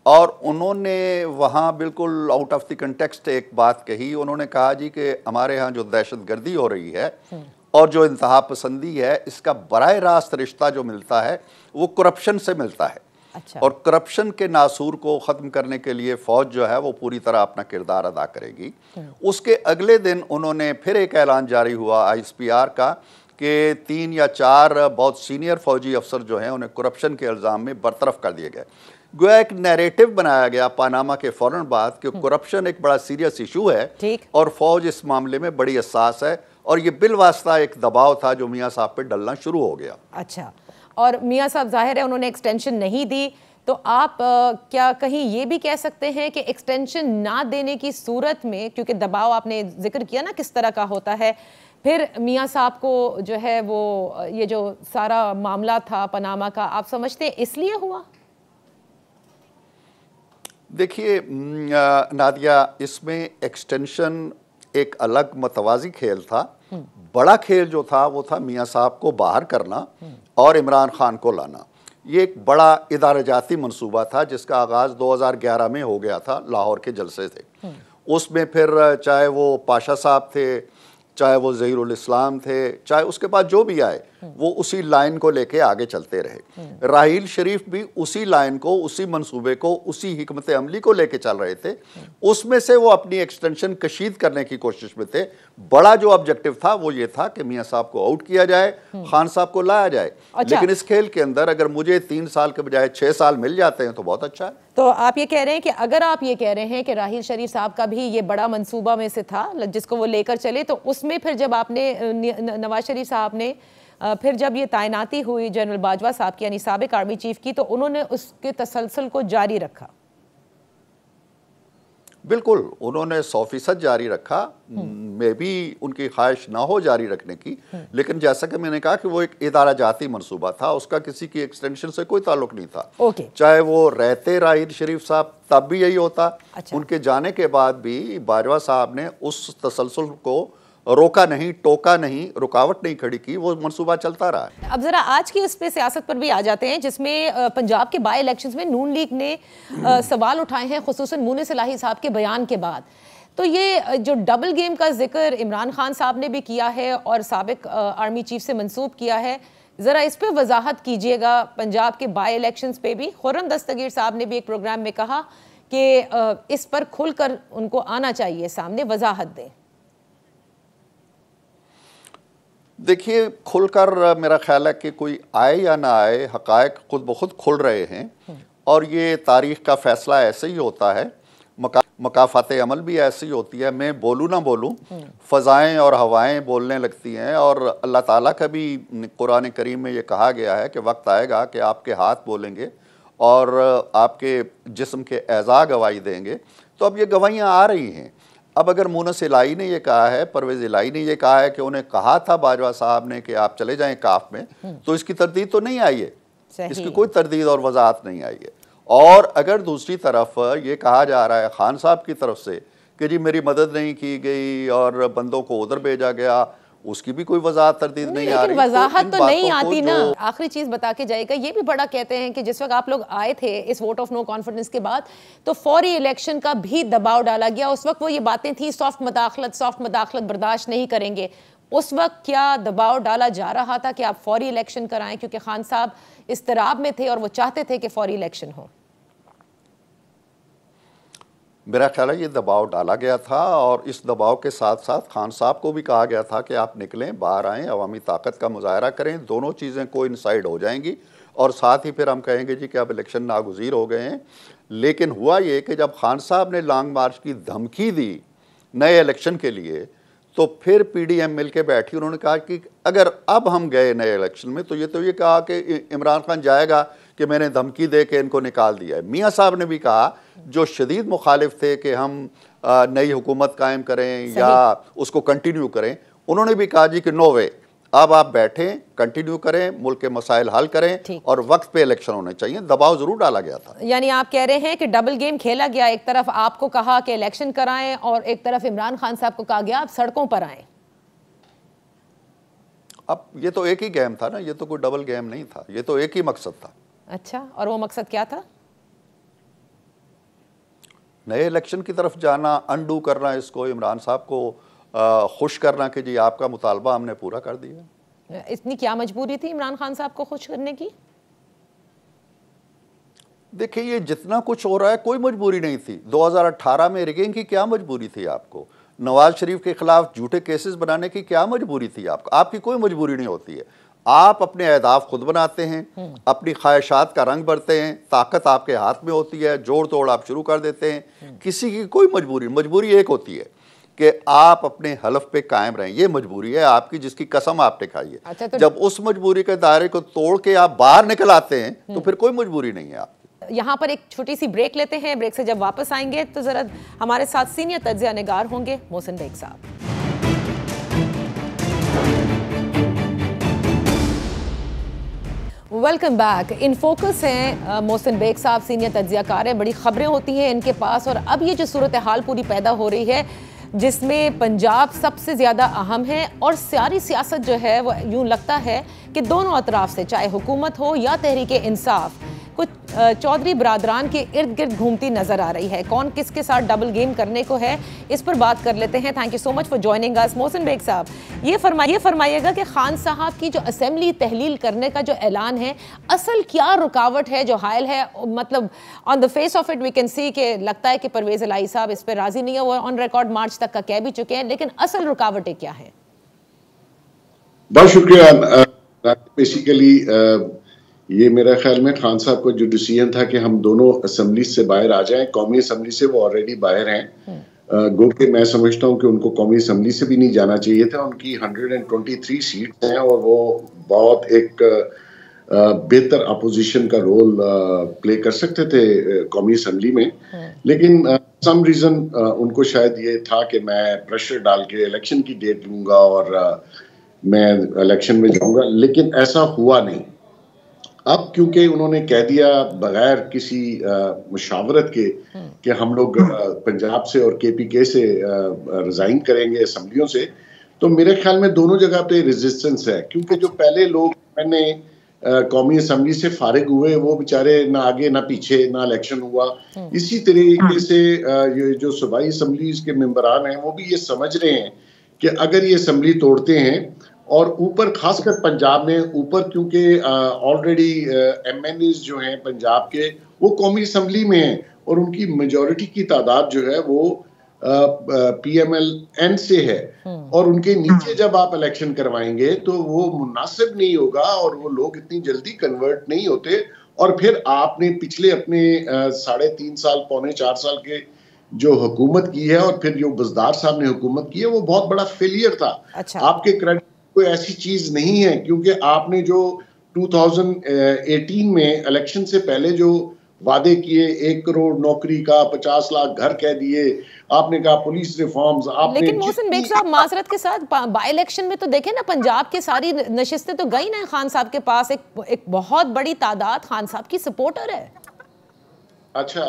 और उन्होंने वहाँ बिल्कुल आउट ऑफ द कंटेक्स्ट एक बात कही। उन्होंने कहा जी कि हमारे यहाँ जो दहशत गर्दी हो रही है और जो इंतहा पसंदी है, इसका बराह रास्त रिश्ता जो मिलता है वो करप्शन से मिलता है। अच्छा। और करप्शन के नासूर को ख़त्म करने के लिए फ़ौज जो है वो पूरी तरह अपना किरदार अदा करेगी। उसके अगले दिन उन्होंने फिर एक ऐलान जारी हुआ ISPR का कि 3 या 4 बहुत सीनियर फ़ौजी अफसर जो हैं उन्हें करप्शन के इल्ज़ाम में बरतरफ कर दिए गए। गोया एक नैरेटिव बनाया गया पानामा के फ़ौरन बाद कि करप्शन एक बड़ा सीरियस इशू है और फ़ौज इस मामले में बड़ी हसास है, और ये बिलवास्ता एक दबाव था जो मियाँ साहब पे डलना शुरू हो गया। अच्छा, और मियाँ साहब जाहिर है उन्होंने एक्सटेंशन नहीं दी, तो आप क्या कहीं ये भी कह सकते हैं कि एक्सटेंशन ना देने की सूरत में, क्योंकि दबाव आपने जिक्र किया ना किस तरह का होता है, फिर मियाँ साहब को जो है वो ये जो सारा मामला था पनामा का, आप समझते हैं इसलिए हुआ? देखिए नादिया, इसमें एक्सटेंशन एक अलग मतवाजी खेल था। बड़ा खेल जो था वो था मियाँ साहब को बाहर करना और इमरान खान को लाना। ये एक बड़ा इदारजाती मंसूबा था जिसका आगाज़ 2011 में हो गया था लाहौर के जलसे से। उसमें फिर चाहे वो पाशा साहब थे, चाहे वो ज़हीरुल इस्लाम थे, चाहे उसके बाद जो भी आए, वो उसी लाइन को लेके आगे चलते रहे। राहील शरीफ भी उसी लाइन को, उसी मंसूबे को, उसी हिकमत अमली को लेके चल रहे थे। उसमें से वो अपनी एक्सटेंशन कशीद करने की कोशिश में थे। बड़ा जो ऑब्जेक्टिव था वो ये था कि मियाँ साहब को आउट किया जाए, खान साहब को लाया जाए। अच्छा। लेकिन इस खेल के अंदर अगर मुझे 3 साल के बजाय 6 साल मिल जाते हैं तो बहुत अच्छा है। तो आप ये कह रहे हैं कि अगर आप ये कह रहे हैं कि राहील शरीफ साहब का भी ये बड़ा मंसूबा में से था जिसको वो लेकर चले, तो उसमें फिर जब आपने नवाज शरीफ साहब ने फिर जब ये तैनाती हुई जनरल बाजवा साहब की, यानी साबिक आर्मी चीफ की, तो उन्होंने उसके तसलसल को जारी रखा। बिल्कुल, उन्होंने 100% जारी रखा। मे भी उनकी ख्वाहिश ना हो जारी रखने की, लेकिन जैसा कि मैंने कहा कि वो एक इदारा जाती मंसूबा था, उसका किसी की एक्सटेंशन से कोई ताल्लुक नहीं था। चाहे वो रहते राहिद शरीफ साहब तब भी यही होता। अच्छा। उनके जाने के बाद भी बाजवा साहब ने उस तसलसल को रोका नहीं, टोका नहीं, रुकावट नहीं खड़ी की, वो मंसूबा चलता रहा है। अब जरा आज की उस पे सियासत पर भी आ जाते हैं, जिसमें पंजाब के बाई इलेक्शंस में नून लीग ने सवाल उठाए हैं, खुसूसन मुनीस इलाही साहब के बयान के बाद। तो ये जो डबल गेम का जिक्र इमरान खान साहब ने भी किया है और साबिक आर्मी चीफ से मंसूब किया है, जरा इस पे वजाहत कीजिएगा। पंजाब के बाई इलेक्शंस पे भी खुर्रम दस्तगीर साहब ने भी एक प्रोग्राम में कहा कि इस पर खुलकर उनको आना चाहिए, सामने वजाहत दें। देखिए, खुलकर मेरा ख्याल है कि कोई आए या ना आए, हक़ाइक़ खुद ब खुद खुल रहे हैं और ये तारीख़ का फ़ैसला ऐसे ही होता है, मकाफ़ात अमल भी ऐसी होती है। मैं बोलूँ ना बोलूँ, फ़ज़ाएँ और हवाएँ बोलने लगती हैं और अल्लाह ताला का भी कुरान करीम में ये कहा गया है कि वक्त आएगा कि आपके हाथ बोलेंगे और आपके जिस्म के एज़ा गवाही देंगे। तो अब ये गवाहियाँ आ रही हैं। अब अगर मुनीस इलाही ने ये कहा है, परवेज़ इलाही ने ये कहा है कि उन्हें कहा था बाजवा साहब ने कि आप चले जाएं काफ में, तो इसकी तरदीद तो नहीं आई है, इसकी कोई तरदीद और वजाहत नहीं आई है। और अगर दूसरी तरफ ये कहा जा रहा है खान साहब की तरफ से कि जी मेरी मदद नहीं की गई और बंदों को उधर भेजा गया, उसकी भी कोई वजाहत तरदीद नहीं आ रही। वजाहत तो नहीं आती ना। आखिरी चीज बता के जाएगा, ये भी बड़ा कहते हैं कि जिस वक्त आप लोग आए थे इस वोट ऑफ नो कॉन्फिडेंस के बाद, तो फौरी इलेक्शन का भी दबाव डाला गया। उस वक्त वो ये बातें थी सॉफ्ट मदाखलत बर्दाश्त नहीं करेंगे। उस वक्त क्या दबाव डाला जा रहा था कि आप फौरी इलेक्शन कराएं, क्योंकि खान साहब इस्तराब में थे और वो चाहते थे कि फौरी इलेक्शन हो? मेरा ख्याल है ये दबाव डाला गया था और इस दबाव के साथ साथ खान साहब को भी कहा गया था कि आप निकलें, बाहर आएँ, अवामी ताकत का मुजाहरा करें। दोनों चीज़ें कोइंसाइड हो जाएंगी और साथ ही फिर हम कहेंगे जी कि अब इलेक्शन नागुज़ीर हो गए हैं। लेकिन हुआ ये कि जब खान साहब ने लॉन्ग मार्च की धमकी दी नए इलेक्शन के लिए, तो फिर PDM मिल के बैठी, उन्होंने कहा कि अगर अब हम गए नए इलेक्शन में तो ये कहा कि इमरान खान जाएगा कि मैंने धमकी दे के इनको निकाल दिया है। मियाँ साहब ने भी कहा, जो शदीद मुखालिफ थे कि हम नई हुकूमत कायम करें या उसको कंटिन्यू करें, उन्होंने भी कहा जी कि नो वे, अब आप बैठें, कंटिन्यू करें, मुल्क के मसाइल हल करें और वक्त पे इलेक्शन होने चाहिए। दबाव जरूर डाला गया था। यानी आप कह रहे हैं कि डबल गेम खेला गया, एक तरफ आपको कहा कि इलेक्शन कराएं और एक तरफ इमरान खान साहब को कहा गया आप सड़कों पर आएं। अब ये तो एक ही गेम था ना, ये तो कोई डबल गेम नहीं था, ये तो एक ही मकसद था। अच्छा, और वो मकसद क्या था? नए इलेक्शन की तरफ जाना, अनडू करना, इसको इमरान साहब को खुश करना कि जी आपका मुतालबा हमने पूरा कर दिया। इतनी क्या मजबूरी थी इमरान खान साहब को खुश करने की? देखिए, ये जितना कुछ हो रहा है कोई मजबूरी नहीं थी। 2018 में रिगिंग की क्या मजबूरी थी आपको? नवाज शरीफ के खिलाफ झूठे केसेस बनाने की क्या मजबूरी थी आपको? आपकी कोई मजबूरी नहीं होती है। आप अपने अहदाफ खुद बनाते हैं, अपनी ख्वाहिशात का रंग भरते हैं, ताकत आपके हाथ में होती है, जोड़ तोड़ आप शुरू कर देते हैं। किसी की कोई मजबूरी एक होती है कि आप अपने हलफ पे कायम रहें। ये मजबूरी है आपकी, जिसकी कसम आपने खाई है। अच्छा, तो जब उस मजबूरी के दायरे को तोड़ के आप बाहर निकल आते हैं तो फिर कोई मजबूरी नहीं है आपकी। यहाँ पर एक छोटी सी ब्रेक लेते हैं। ब्रेक से जब वापस आएंगे तो जरा हमारे साथ सीनियर तज्ज़िया निगार होंगे मोहसिन बेग साहब। Welcome back. इन फोकस हैं मोहसिन बेग साहब, सीनियर तज्ज़ियाकार हैं। बड़ी खबरें होती हैं इनके पास और अब ये जो सूरत हाल पूरी पैदा हो रही है जिसमें पंजाब सबसे ज़्यादा अहम है और सारी सियासत जो है वो यूँ लगता है कि दोनों अतराफ से, चाहे हुकूमत हो या तहरीक इंसाफ, कुछ चौधरी बरादरान के इर्द गिर्द घूमती नजर आ रही है। कौन किसके साथ डबल गेम करने को है, इस पर बात कर लेते हैं। Thank you so much for joining us. Mohsin Baig साहब, ये फरमाइएगा कि खान साहब की जो असेंबली तहलील करने का जो ऐलान है, असल क्या रुकावट है जो हायल है? मतलब on the face of it we can see कि लगता है कि परवेज़ इलाही साहब इस पर राजी नहीं है, वो ऑन रिकॉर्ड मार्च तक का कह भी चुके हैं, लेकिन असल रुकावटें क्या हैं? बहुत शुक्रिया। बेसिकली ये मेरा ख्याल में खान साहब को जो डिसीजन था कि हम दोनों असेंबली से बाहर आ जाएं, कौमी असेंबली से वो ऑलरेडी बाहर हैं, गो के मैं समझता हूं कि उनको कौमी असम्बली से भी नहीं जाना चाहिए था। उनकी 123 सीट्स हैं और वो बहुत एक बेहतर अपोजिशन का रोल प्ले कर सकते थे कौमी असम्बली में, लेकिन सम रीजन उनको शायद ये था कि मैं प्रेशर डाल के इलेक्शन की डेट लूंगा और मैं इलेक्शन में जाऊंगा, लेकिन ऐसा हुआ नहीं। अब क्योंकि उन्होंने कह दिया बगैर किसी मुशावरत के कि हम लोग पंजाब से और केपीके से रिजाइन करेंगे असम्बलियों से, तो मेरे ख्याल में दोनों जगह पे रेजिस्टेंस है, क्योंकि जो पहले लोग मैंने कौमी असम्बली से फारिग हुए वो बेचारे ना आगे ना पीछे, ना इलेक्शन हुआ। इसी तरीके से ये जो सूबाई असम्बलीज के मेंबरान हैं वो भी ये समझ रहे हैं कि अगर ये असम्बली तोड़ते हैं और ऊपर खासकर पंजाब में ऊपर, क्योंकि ऑलरेडी एमएनएस जो हैं पंजाब के वो कौमी असम्बली में हैं और उनकी मेजॉरिटी की तादाद जो है वो PMLN से है, और उनके नीचे जब आप इलेक्शन करवाएंगे तो वो मुनासिब नहीं होगा और वो लोग इतनी जल्दी कन्वर्ट नहीं होते। और फिर आपने पिछले अपने 3.5 साल पौने 4 साल के जो हुकूमत की है और फिर जो बज़दार साहब ने हुकूमत की है वो बहुत बड़ा फेलियर था। अच्छा। आपके क्रेडिट कोई ऐसी चीज नहीं है, क्योंकि आपने जो 2018 में इलेक्शन से पहले जो वादे किए, 1 करोड़ नौकरी का, 50 लाख घर कह दिए, आपने कहा पुलिस रिफॉर्म्स, आपने लेकिन मोहसिन बेग साहब माजरत के साथ बाई इलेक्शन में तो देखें ना, पंजाब के सारी नशिस्तें तो गई ना खान साहब के पास, एक बहुत बड़ी तादाद खान साहब की सपोर्टर है। अच्छा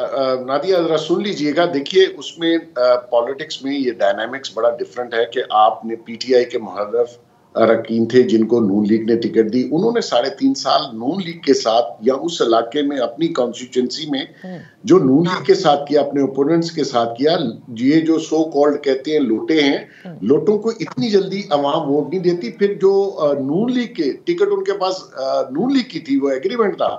नादिया जरा सुन लीजिएगा, देखिए उसमें पॉलिटिक्स में ये डायनामिक्स बड़ा डिफरेंट है कि आपने PTI के मुहर्रफ अरकान थे जिनको नून लीग ने टिकट दी, उन्होंने 3.5 साल नून लीग के साथ या उस इलाके में अपनी कॉन्स्टिट्यूंसी में जो नून लीग के साथ किया, अपने ओपोनेंट्स के साथ किया। ये जो सो कॉल्ड कहते हैं लोटे हैं, लोटों को इतनी जल्दी अवाम वोट नहीं देती। फिर जो नून लीग के टिकट उनके पास नून लीग की थी, वो एग्रीमेंट था,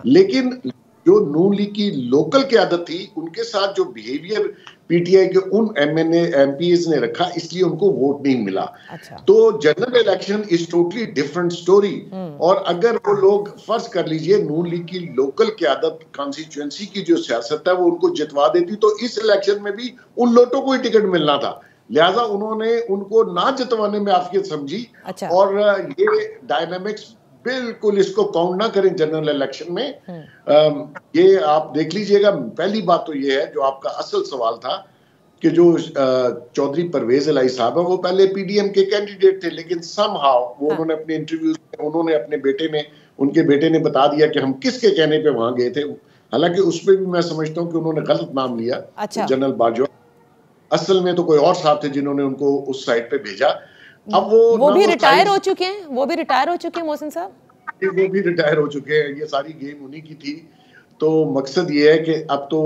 लेकिन जो नून लीग की लोकल क़यादत थी उनके साथ जो बिहेवियर PTI के उन MPs ने रखा, इसलिए उनको वोट नहीं मिला। अच्छा। तो general election is totally different story. और अगर वो लोग फर्ज कर लीजिए नून लीग की लोकल क़यादत कॉन्स्टिट्यूएंसी की जो सियासत है वो उनको जितवा देती, तो इस इलेक्शन में भी उन लोगों को ही टिकट मिलना था, लिहाजा उन्होंने उनको ना जितवाने में आफियत समझी। अच्छा। और ये डायनामिक्स बिल्कुल इसको काउंट ना करें जनरल इलेक्शन में। ये आप देख लीजिएगा। पहली बात तो ये है जो आपका असल सवाल था कि जो चौधरी परवेज इलाही साहब है वो पहले PDM के कैंडिडेट थे, लेकिन समहाउ वो उन्होंने अपने इंटरव्यूज में उन्होंने अपने उनके बेटे ने बता दिया कि हम किसके कहने पे वहां गए थे, हालांकि उसमें भी मैं समझता हूँ कि उन्होंने गलत नाम लिया। अच्छा। जनरल बाजवा असल में तो कोई और साहब थे जिन्होंने उनको उस साइड पे भेजा। अब वो भी रिटायर हो चुके हैं, वो भी रिटायर हो चुके हैं मोहसिन साहब, वो भी रिटायर हो चुके हैं। ये सारी गेम उन्हीं की थी। तो मकसद ये है कि अब तो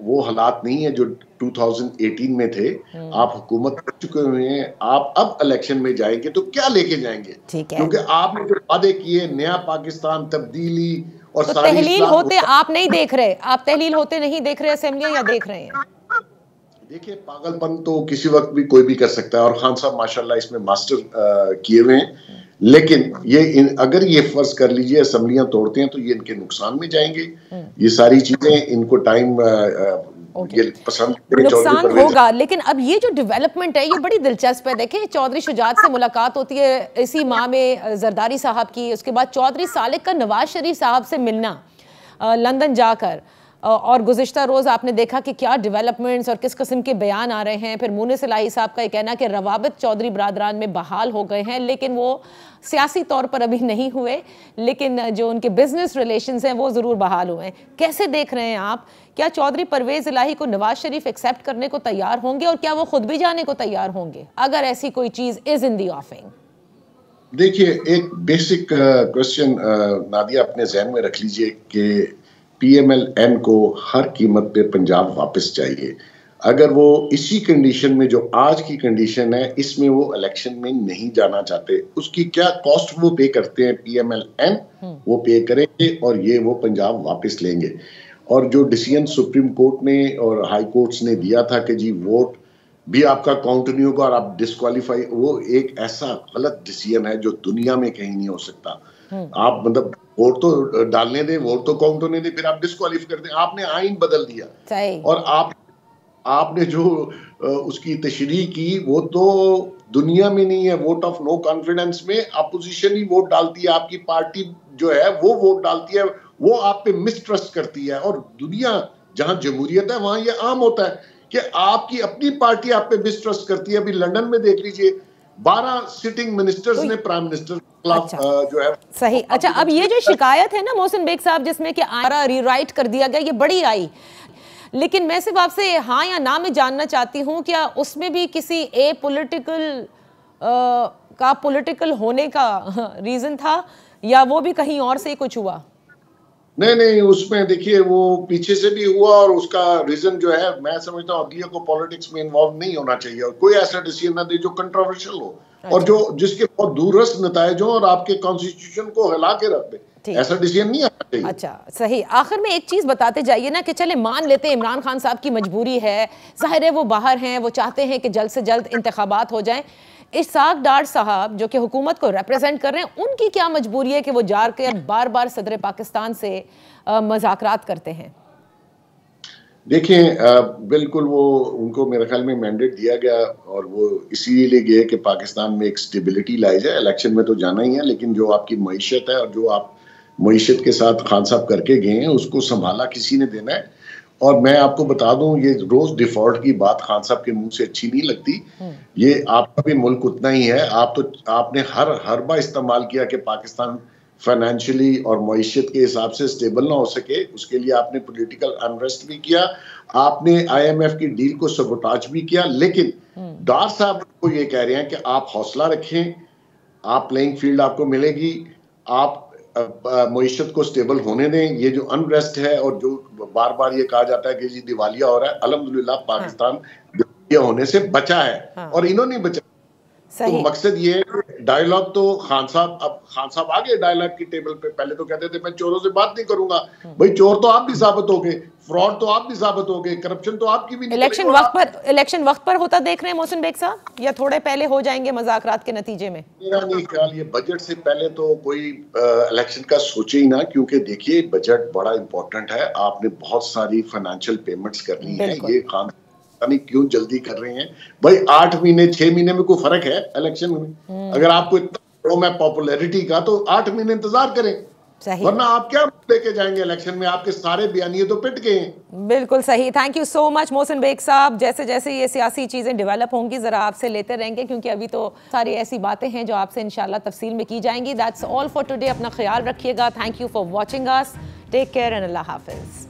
वो हालात नहीं है जो 2018 में थे। आप हुकूमत कर चुके हुए हैं, आप अब इलेक्शन में जाएंगे तो क्या लेके जाएंगे? ठीक है, क्योंकि आपने जो वादे किए, नया पाकिस्तान, तब्दीली और तो तहलील होते आप नहीं देख रहे, आप तहलील होते नहीं देख रहे असेंबलियां, या देख रहे हैं? देखिए पागलपन तो किसी वक्त भी कोई भी कर सकता है और खान साहब माशाल्लाह इसमें मास्टर किए हुए हैं, लेकिन ये अगर ये फर्ज कर लीजिए असम्बलियां तोड़ते हैं तो ये इनके नुकसान में जाएंगे। ये सारी चीजें इनको टाइम ये पसंद नुकसान होगा। लेकिन अब ये जो डेवलपमेंट है ये बड़ी दिलचस्प है। देखिए चौधरी शुजात से मुलाकात होती है इसी माह में जरदारी साहब की, उसके बाद चौधरी सालिक का नवाज शरीफ साहब से मिलना लंदन जाकर, और गुज़िश्ता रोज़ आपने देखा कि क्या डेवलपमेंट्स और किस किस्म के बयान आ रहे हैं। फिर मुनिस इलाही साहब का ये कहना कि रवाबित चौधरी बरादरान में बहाल हो गए हैं, लेकिन वो सियासी तौर पर अभी नहीं हुए, लेकिन जो उनके बिजनेस रिलेशंस हैं वो ज़रूर बहाल हुए हैं। कैसे देख रहे हैं आप, क्या चौधरी परवेज़ इलाही को नवाज शरीफ एक्सेप्ट करने को तैयार होंगे, और क्या वो खुद भी जाने को तैयार होंगे अगर ऐसी कोई चीज़ इज़ इन दी ऑफिंग? देखिए एक बेसिक क्वेश्चन नादिया अपने जहन में रख लीजिए कि PMLN को हर कीमत पे पंजाब वापस चाहिए। अगर वो इसी कंडीशन में जो आज की कंडीशन है इसमें वो इलेक्शन में नहीं जाना चाहते, उसकी क्या कॉस्ट वो पे करते हैं PMLN वो पे करेंगे और ये वो पंजाब वापस लेंगे। और जो डिसीजन सुप्रीम कोर्ट ने और हाई कोर्ट्स ने दिया था कि जी वोट भी आपका काउंट नहीं होगा और आप डिस्क्वालीफाई, वो एक ऐसा गलत डिसीजन है जो दुनिया में कहीं नहीं हो सकता। आप मतलब वोट तो डालने दे, वोट तो काउंट होने दे, फिर आप डिस्क्वालीफाई कर दें। आपने आइन बदल दिया और आपने जो उसकी तशरीह की वो तो दुनिया में नहीं है। वोट ऑफ नो कॉन्फिडेंस में अपोजिशन ही वोट डालती है, आपकी पार्टी जो है वो वोट डालती है, वो आप पे मिसट्रस्ट करती है। और दुनिया जहां जमहूरियत है वहां ये आम होता है कि आपकी अपनी पार्टी आप पे मिसट्रस्ट करती है। अभी लंदन में देख लीजिए 12 सिटिंग मिनिस्टर्स ने प्राइम मिनिस्टर के खिलाफ जो है सही। अच्छा, अब ये जो शिकायत है ना मोहसिन बेग साहब, जिसमें कि आरा रीराइट कर दिया गया, ये बड़ी आई, लेकिन मैं सिर्फ आपसे हाँ या ना में जानना चाहती हूँ, क्या उसमें भी किसी पॉलिटिकल होने का रीजन था या वो भी कहीं और से ही कुछ हुआ? नहीं, उसमें देखिए वो पीछे से भी हुआ और उसका रीजन जो है, मैं समझता हूँ अदलिया को पॉलिटिक्स में इन्वॉल्व नहीं होना चाहिए और कोई ऐसा डिसीजन ना दे जो कंट्रोवर्शियल हो और जो जिसके बहुत दूरस्थ नतायज हो और आपके कॉन्स्टिट्यूशन को हिला के रख दे। ऐसा डिसीजन नहीं आना चाहिए। अच्छा, सही। आखिर में एक चीज बताते जाइए ना कि चले मान लेते हैं इमरान खान साहब की मजबूरी है, जाहिर है वो बाहर हैं, वो चाहते हैं कि जल्द से जल्द इंतखाबात हो जाएं। इशफाक डार साहब जो कि हुकूमत को रिप्रेजेंट कर रहे हैं, उनकी क्या मजबूरी है कि वो जाकर बार बार सदर पाकिस्तान से मुज़ाकरात करते हैं? देखिए बिल्कुल वो उनको मेरे ख्याल में मैंडेट दिया गया और वो इसीलिए गए कि पाकिस्तान में एक स्टेबिलिटी लाई जाए। इलेक्शन में तो जाना ही है, लेकिन जो आपकी मईशत है और जो आप मईशत के साथ खान साहब करके गए हैं उसको संभाला किसी ने देना है। और मैं आपको बता दूं, ये रोज डिफॉल्ट की बात खान साहब के मुंह से अच्छी नहीं लगती। ये आपका भी मुल्क उतना ही है। आपने हर हरबा इस्तेमाल किया कि पाकिस्तान फाइनेंशियली और मईशत के हिसाब से स्टेबल ना हो सके, उसके लिए आपने पॉलिटिकल अनरेस्ट भी किया, आपने IMF की डील को सबोटाज भी किया। लेकिन डार साहब को ये कह रहे हैं कि आप हौसला रखें, आप प्लेइंग फील्ड आपको मिलेगी, आप मईशत को स्टेबल होने दें। ये जो अनरेस्ट है और जो बार बार ये कहा जाता है कि जी दिवालिया हो रहा है, अल्हम्दुलिल्लाह पाकिस्तान दिवालिया होने से बचा है और इन्होंने बचा। तो मकसद ये डायलॉग तो खान साहब आ गए डायलॉग की टेबल पे। पहले तो कहते थे मैं चोरों से बात नहीं करूंगा। भाई चोर तो आप भी साबित हो गए, फ्रॉड तो आप भी साबित हो गए, करप्शन तो आपकी भी नहीं। इलेक्शन वक्त पर होता देख रहे हैं मोहसिन बेग साहब, या थोड़े पहले हो जाएंगे मुज़ाकरात के नतीजे में? मेरा नहीं ख्याल ये बजट से पहले तो कोई इलेक्शन का सोचे ही ना, क्योंकि देखिए बजट बड़ा इंपॉर्टेंट है। आपने बहुत सारी फाइनेंशियल पेमेंट्स करनी है। ये खान नहीं क्यों जल्दी कर रहे हैं भाई? 8 महीने 6 महीने में कोई फर्क है इलेक्शन में? अगर आपको इतना है पॉपुलैरिटी का तो 8 महीने इंतजार करें, वरना आप क्या लेके जाएंगे इलेक्शन में? आपके सारे बयानिए तो पिट गए हैं। बिल्कुल सही। Thank you so much Mohsin Baig साहब। जैसे जैसे ये सियासी चीजें डेवलप होंगी जरा आपसे लेते रहेंगे, क्योंकि अभी तो सारी ऐसी बातें हैं जो आपसे इंशाल्लाह तफसील में की जाएंगी। That's all for today. अपना ख्याल रखिएगा। Thank you for watching us. Take care and अल्लाह हाफिज।